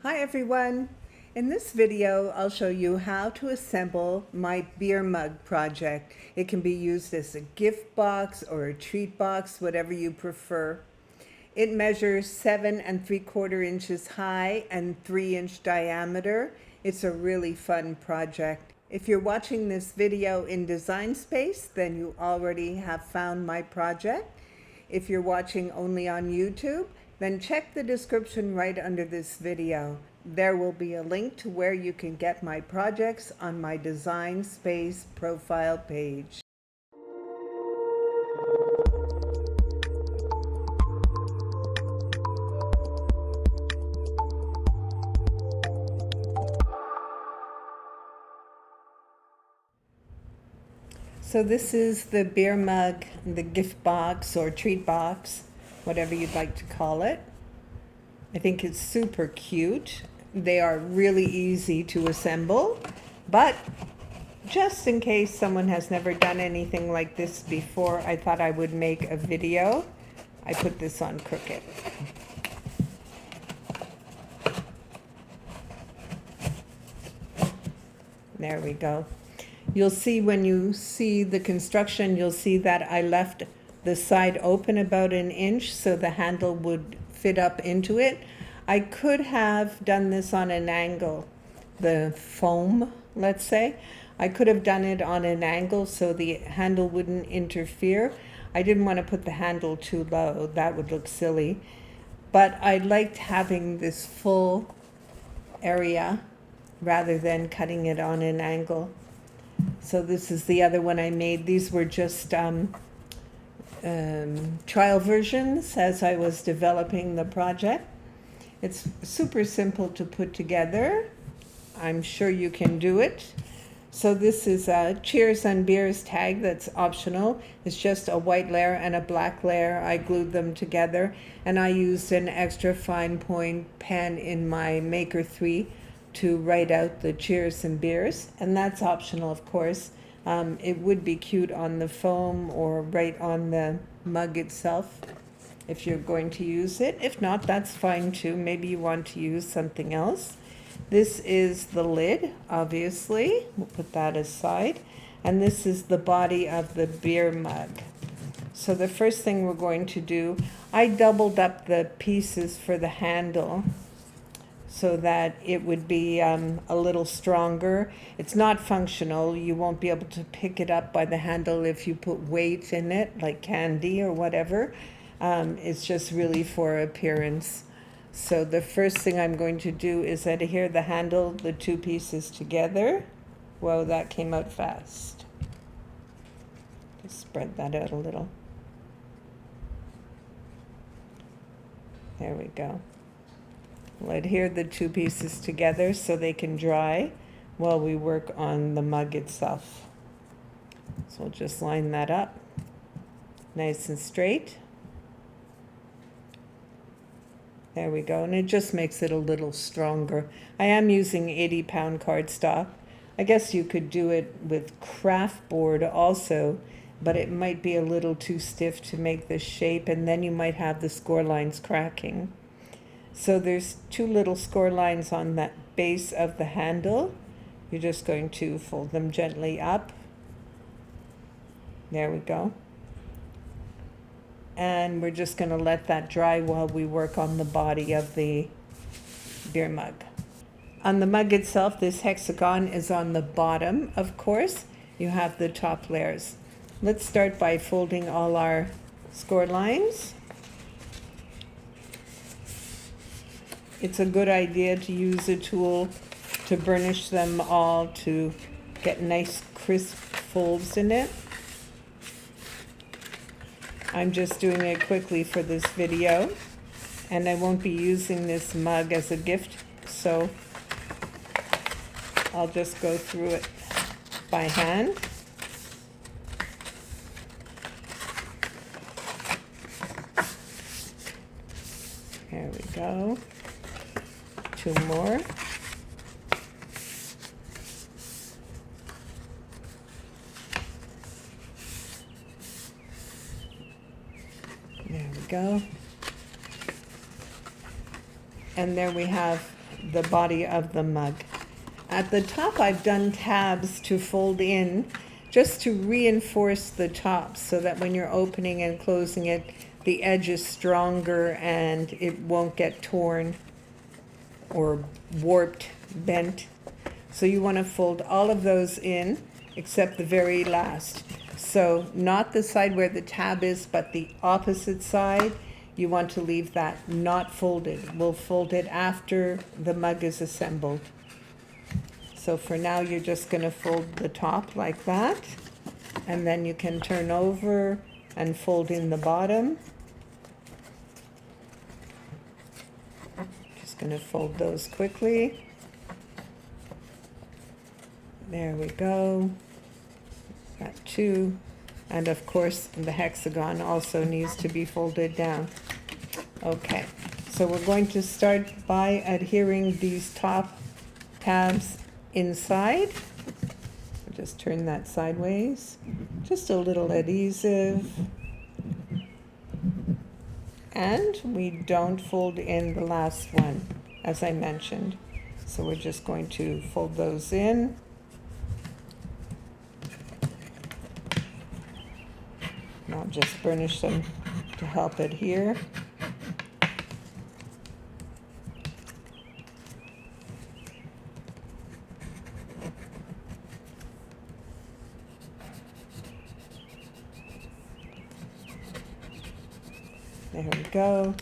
Hi everyone! In this video I'll show you how to assemble my beer mug project. It can be used as a gift box or a treat box, whatever you prefer. It measures 7 3/4 inches high and 3-inch diameter. It's a really fun project. If you're watching this video in Design Space, then you already have found my project. If you're watching only on YouTube, then check the description right under this video. There will be a link to where you can get my projects on my Design Space profile page. So this is the beer mug, the gift box or treat box, whatever you'd like to call it. I think it's super cute. They are really easy to assemble, but just in case someone has never done anything like this before, I thought I would make a video. I put this on Cricut. There we go. You'll see when you see the construction, you'll see that I left the side open about 1 inch so the handle would fit up into it. I could have done this on an angle, the foam, let's say. I could have done it on an angle so the handle wouldn't interfere. I didn't want to put the handle too low, that would look silly. But I liked having this full area rather than cutting it on an angle. So this is the other one I made. These were just trial versions as I was developing the project. It's super simple to put together. I'm sure you can do it. So this is a Cheers and Beers tag that's optional. It's just a white layer and a black layer. I glued them together, and I used an extra fine point pen in my Maker 3 to write out the Cheers and Beers, and that's optional, of course. It would be cute on the foam or right on the mug itself if you're going to use it. If not, that's fine too. Maybe you want to use something else. This is the lid, obviously. We'll put that aside. And this is the body of the beer mug. So the first thing we're going to do, I doubled up the pieces for the handle so that it would be a little stronger. It's not functional. You won't be able to pick it up by the handle if you put weight in it, like candy or whatever. It's just really for appearance. So the first thing I'm going to do is adhere the handle, the two pieces together. Whoa, that came out fast. Just spread that out a little. There we go. We'll adhere the two pieces together so they can dry while we work on the mug itself. So we'll just line that up nice and straight. There we go, and it just makes it a little stronger. I am using 80-pound cardstock. I guess you could do it with craft board also, but it might be a little too stiff to make the shape, and then you might have the score lines cracking. So there's 2 little score lines on that base of the handle. You're just going to fold them gently up. There we go. And we're just going to let that dry while we work on the body of the beer mug. On the mug itself, this hexagon is on the bottom, of course. You have the top layers. Let's start by folding all our score lines. It's a good idea to use a tool to burnish them all to get nice crisp folds in it. I'm just doing it quickly for this video, and I won't be using this mug as a gift, so I'll just go through it by hand. There we go. 2 more. There we go. And there we have the body of the mug. At the top, I've done tabs to fold in just to reinforce the top so that when you're opening and closing it, the edge is stronger and it won't get torn or warped, bent. So you want to fold all of those in except the very last. So not the side where the tab is, but the opposite side. You want to leave that not folded. We'll fold it after the mug is assembled. So for now, you're just going to fold the top like that, and then you can turn over and fold in the bottom. Just going to fold those quickly. There we go. Got two. And of course, the hexagon also needs to be folded down. Okay, so we're going to start by adhering these top tabs inside. I'll just turn that sideways. Just a little adhesive. And we don't fold in the last one, as I mentioned. So we're just going to fold those in. And I'll just burnish them to help adhere. There we go.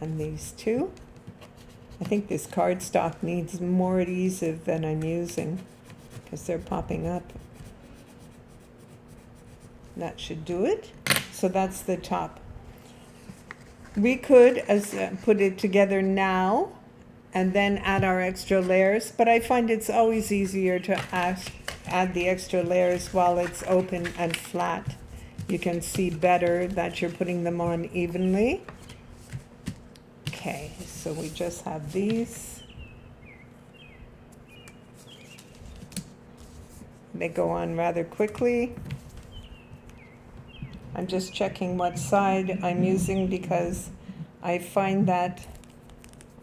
And these two. I think this cardstock needs more adhesive than I'm using because they're popping up. That should do it. So that's the top. We could put it together now and then add our extra layers, but I find it's always easier to add the extra layers while it's open and flat. You can see better that you're putting them on evenly. Okay, so we just have these. They go on rather quickly. I'm just checking what side I'm using because I find that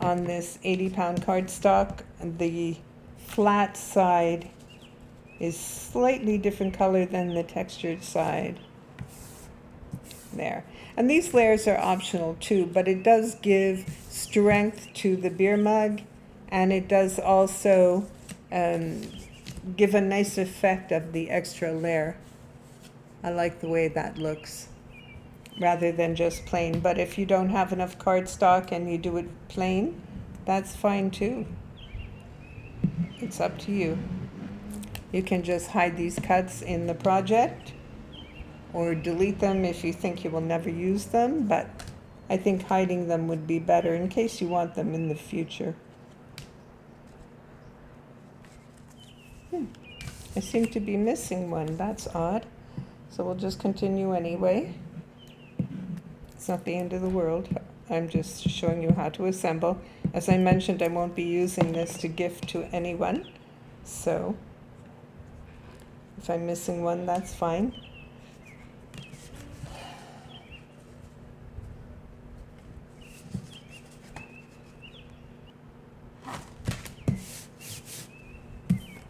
on this 80-pound cardstock, the flat side is slightly different color than the textured side. There. And these layers are optional too, but it does give strength to the beer mug, and it does also give a nice effect of the extra layer. I like the way that looks rather than just plain. But if you don't have enough cardstock and you do it plain, that's fine too. It's up to you. You can just hide these cuts in the project or delete them if you think you will never use them, but I think hiding them would be better in case you want them in the future. I seem to be missing one. That's odd. So we'll just continue anyway. It's not the end of the world. I'm just showing you how to assemble. As I mentioned, I won't be using this to gift to anyone. So if I'm missing one, that's fine.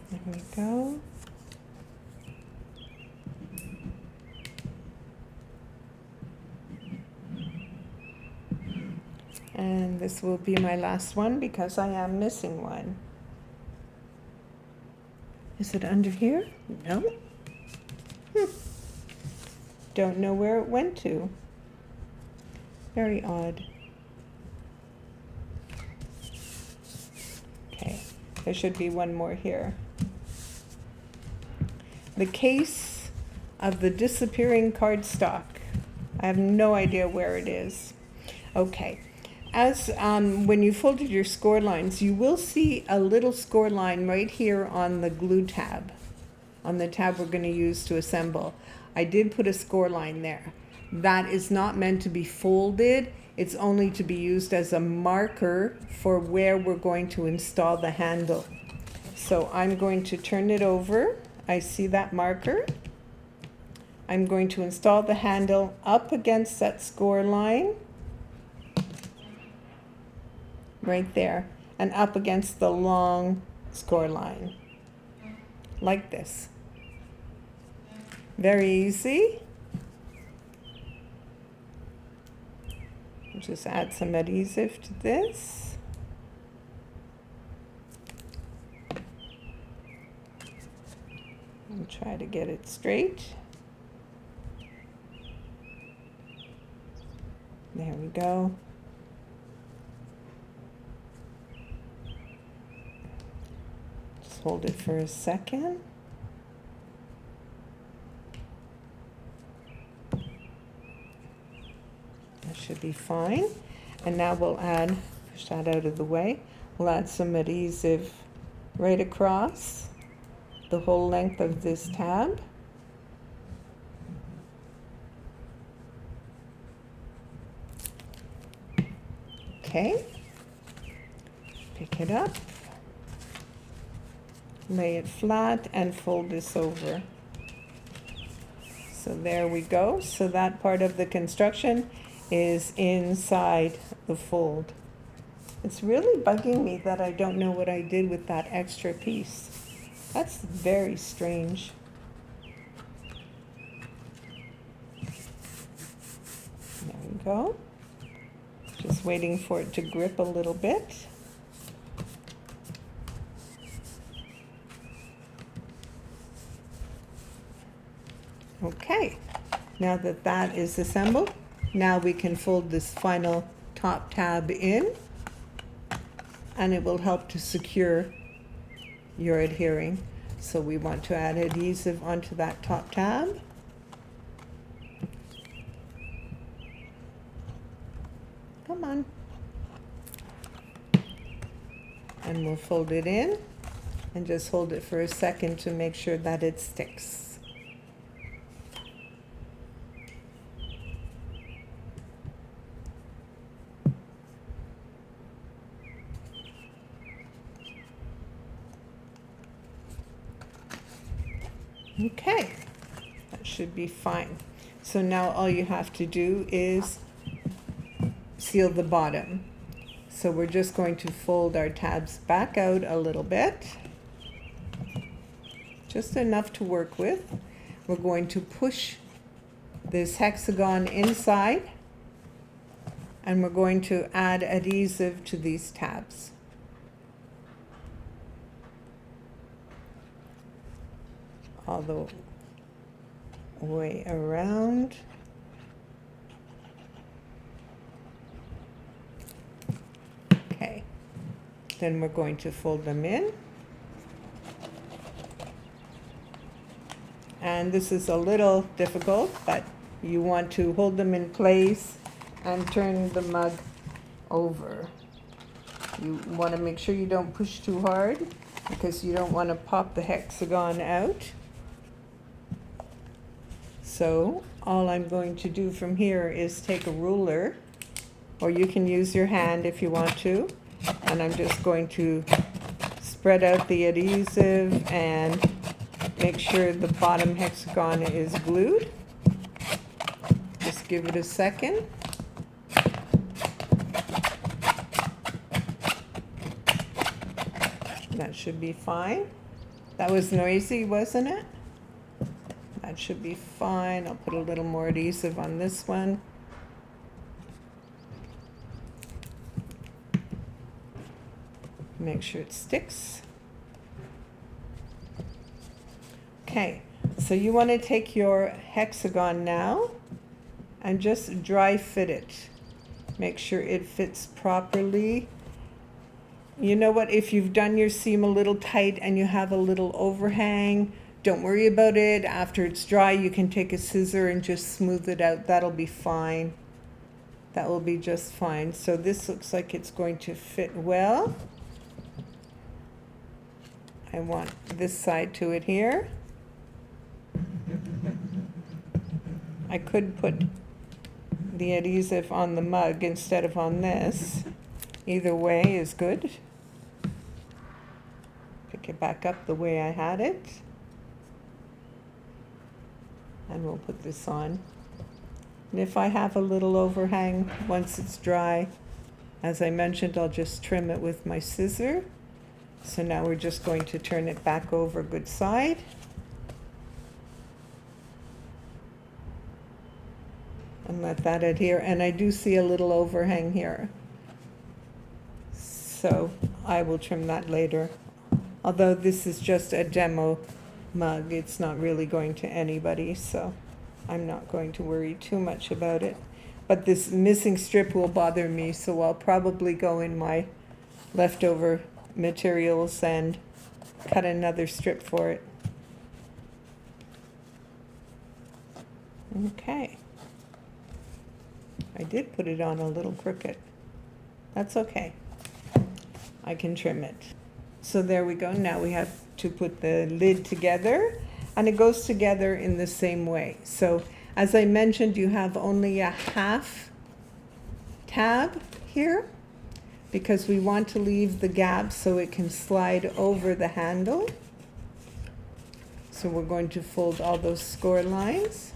There we go. And this will be my last one because I am missing one. Is it under here? No. Don't know where it went to. Very odd. Okay, there should be one more here. The case of the disappearing cardstock. I have no idea where it is. Okay. As when you folded your score lines, you will see a little score line right here on the glue tab, on the tab we're going to use to assemble. I did put a score line there. That is not meant to be folded. It's only to be used as a marker for where we're going to install the handle. So I'm going to turn it over. I see that marker. I'm going to install the handle up against that score line. Right there. and up against the long score line, like this. Very easy. Just add some adhesive to this. And try to get it straight. There we go. Just hold it for a second. That should be fine. And now we'll add, push that out of the way, we'll add some adhesive right across the whole length of this tab. Okay, pick it up, lay it flat, and fold this over. So there we go. So that part of the construction is inside the fold. It's really bugging me that I don't know what I did with that extra piece. That's very strange. There we go. Just waiting for it to grip a little bit. Okay, now that that is assembled, now we can fold this final top tab in, and it will help to secure your adhering. So we want to add adhesive onto that top tab. Come on. And we'll fold it in and just hold it for a second to make sure that it sticks. Okay, that should be fine. So now all you have to do is seal the bottom. So we're just going to fold our tabs back out a little bit, just enough to work with. We're going to push this hexagon inside, and we're going to add adhesive to these tabs. All the way around. Okay, then we're going to fold them in. And this is a little difficult, but you want to hold them in place and turn the mug over. You want to make sure you don't push too hard because you don't want to pop the hexagon out. So all I'm going to do from here is take a ruler, or you can use your hand if you want to, and I'm just going to spread out the adhesive and make sure the bottom hexagon is glued. Just give it a second. That should be fine. That was noisy, wasn't it? That should be fine. I'll put a little more adhesive on this one. Make sure it sticks. Okay, so you want to take your hexagon now and just dry fit it. Make sure it fits properly. You know what, if you've done your seam a little tight and you have a little overhang, don't worry about it. After it's dry, you can take a scissor and just smooth it out. That'll be fine. That will be just fine. So this looks like it's going to fit well. I want this side to adhere. I could put the adhesive on the mug instead of on this. Either way is good. Pick it back up the way I had it. And we'll put this on. And if I have a little overhang once it's dry, As I mentioned, I'll just trim it with my scissor. So now we're just going to turn it back over good side. And let that adhere. And I do see a little overhang here, so I will trim that later. Although this is just a demo mug, it's not really going to anybody, so I'm not going to worry too much about it. But this missing strip will bother me, so I'll probably go in my leftover materials and cut another strip for it. Okay. I did put it on a little crooked. That's okay. I can trim it. So there we go. Now we have to put the lid together, and it goes together in the same way. So as I mentioned, you have only a half tab here because we want to leave the gap so it can slide over the handle. So we're going to fold all those score lines.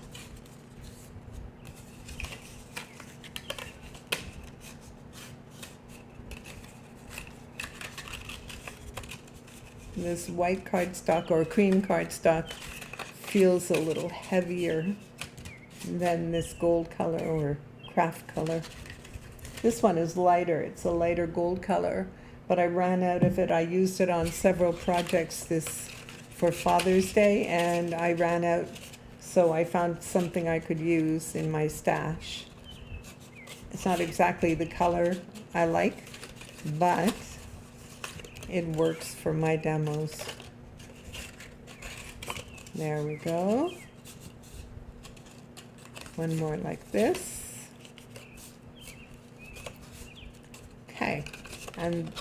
This white cardstock or cream cardstock feels a little heavier than this gold color or craft color. This one is lighter. It's a lighter gold color, but I ran out of it. I used it on several projects for Father's Day, and I ran out, so I found something I could use in my stash. It's not exactly the color I like, but it works for my demos. There we go. One more like this. Okay, and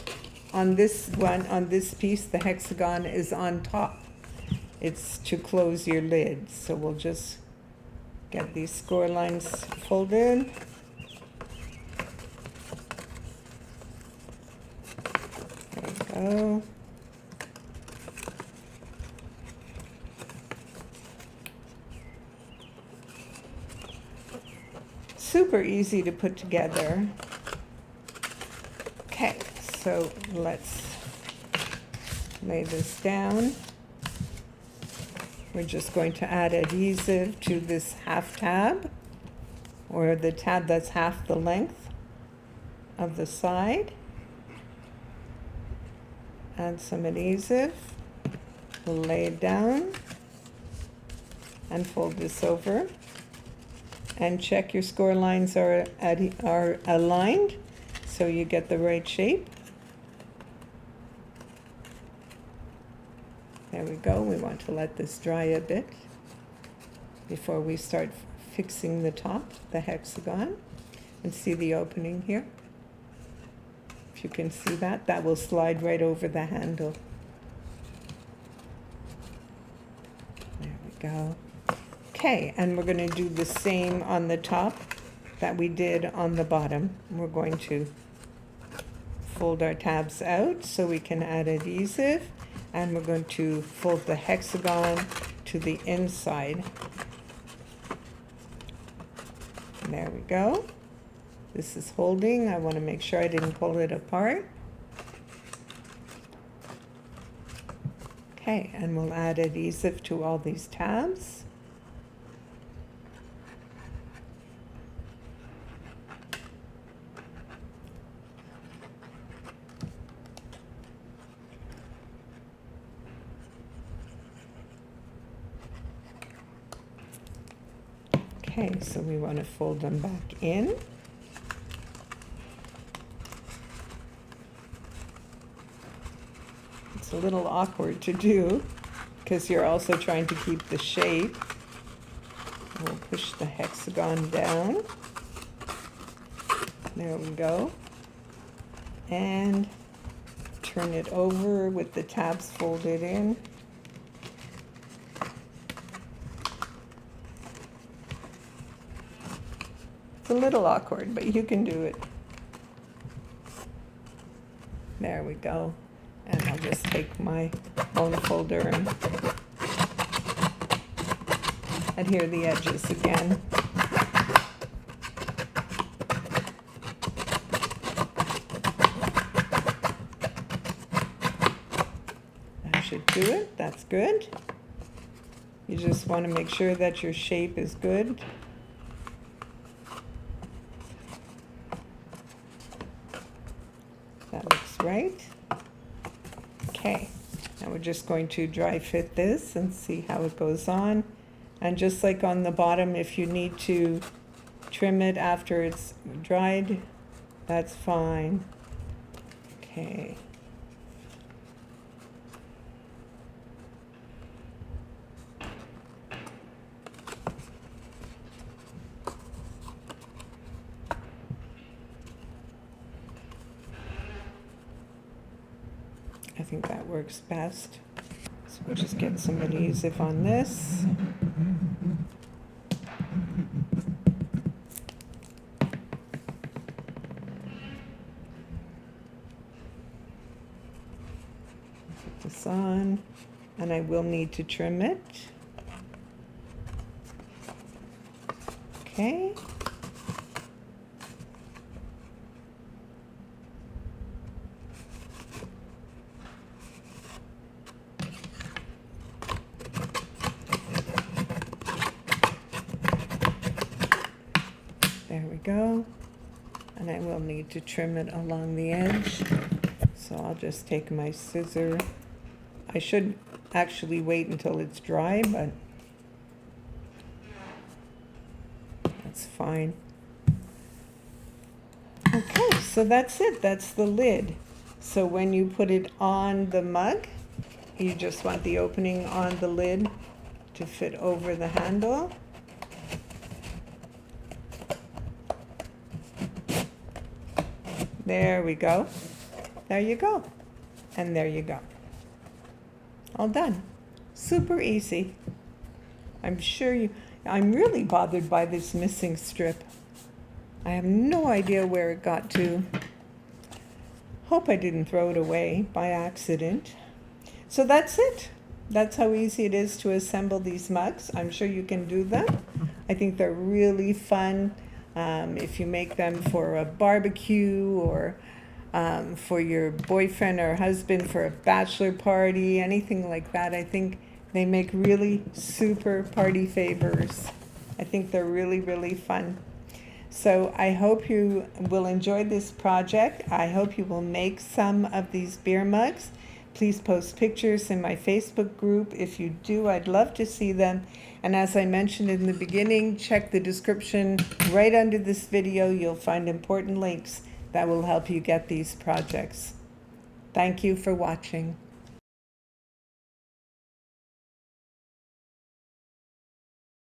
on this one, on this piece, the hexagon is on top. It's to close your lid. So we'll just get these score lines folded. Go. Super easy to put together. Okay, so let's lay this down. We're just going to add adhesive to this half tab, or the tab that's half the length of the side. Add some adhesive, lay it down, and fold this over. And check your score lines are aligned so you get the right shape. There we go. We want to let this dry a bit before we start fixing the top, the hexagon. And see the opening here? You can see that, that will slide right over the handle. There we go. Okay, and we're going to do the same on the top that we did on the bottom. We're going to fold our tabs out so we can add adhesive, and we're going to fold the hexagon to the inside. And there we go. This is holding. I want to make sure I didn't pull it apart. Okay, and we'll add adhesive to all these tabs. Okay, so we want to fold them back in. It's a little awkward to do because you're also trying to keep the shape. We'll push the hexagon down. There we go. And turn it over with the tabs folded in. It's a little awkward, but you can do it. There we go. And I'll just take my bone folder and adhere the edges again. should do it. That's good. You just want to make sure that your shape is good. That looks right. Okay, now we're just going to dry fit this and see how it goes on. And just like on the bottom, if you need to trim it after it's dried, that's fine. Okay. I think that works best. So we'll just get some adhesive on this. Put this on, and I will need to trim it. Okay. There we go. And I will need to trim it along the edge. So I'll just take my scissor. I should actually wait until it's dry, but that's fine. Okay, so that's it. That's the lid. So when you put it on the mug, you just want the opening on the lid to fit over the handle. There we go. There you go. And there you go. All done. Super easy. I'm really bothered by this missing strip. I have no idea where it got to. Hope I didn't throw it away by accident. So that's it. That's how easy it is to assemble these mugs. I'm sure you can do them. I think they're really fun. If you make them for a barbecue or for your boyfriend or husband for a bachelor party, anything like that, I think they make really super party favors. I think they're really, really fun. So I hope you will enjoy this project. I hope you will make some of these beer mugs. Please post pictures in my Facebook group. If you do, I'd love to see them. And as I mentioned in the beginning, check the description right under this video. You'll find important links that will help you get these projects. Thank you for watching.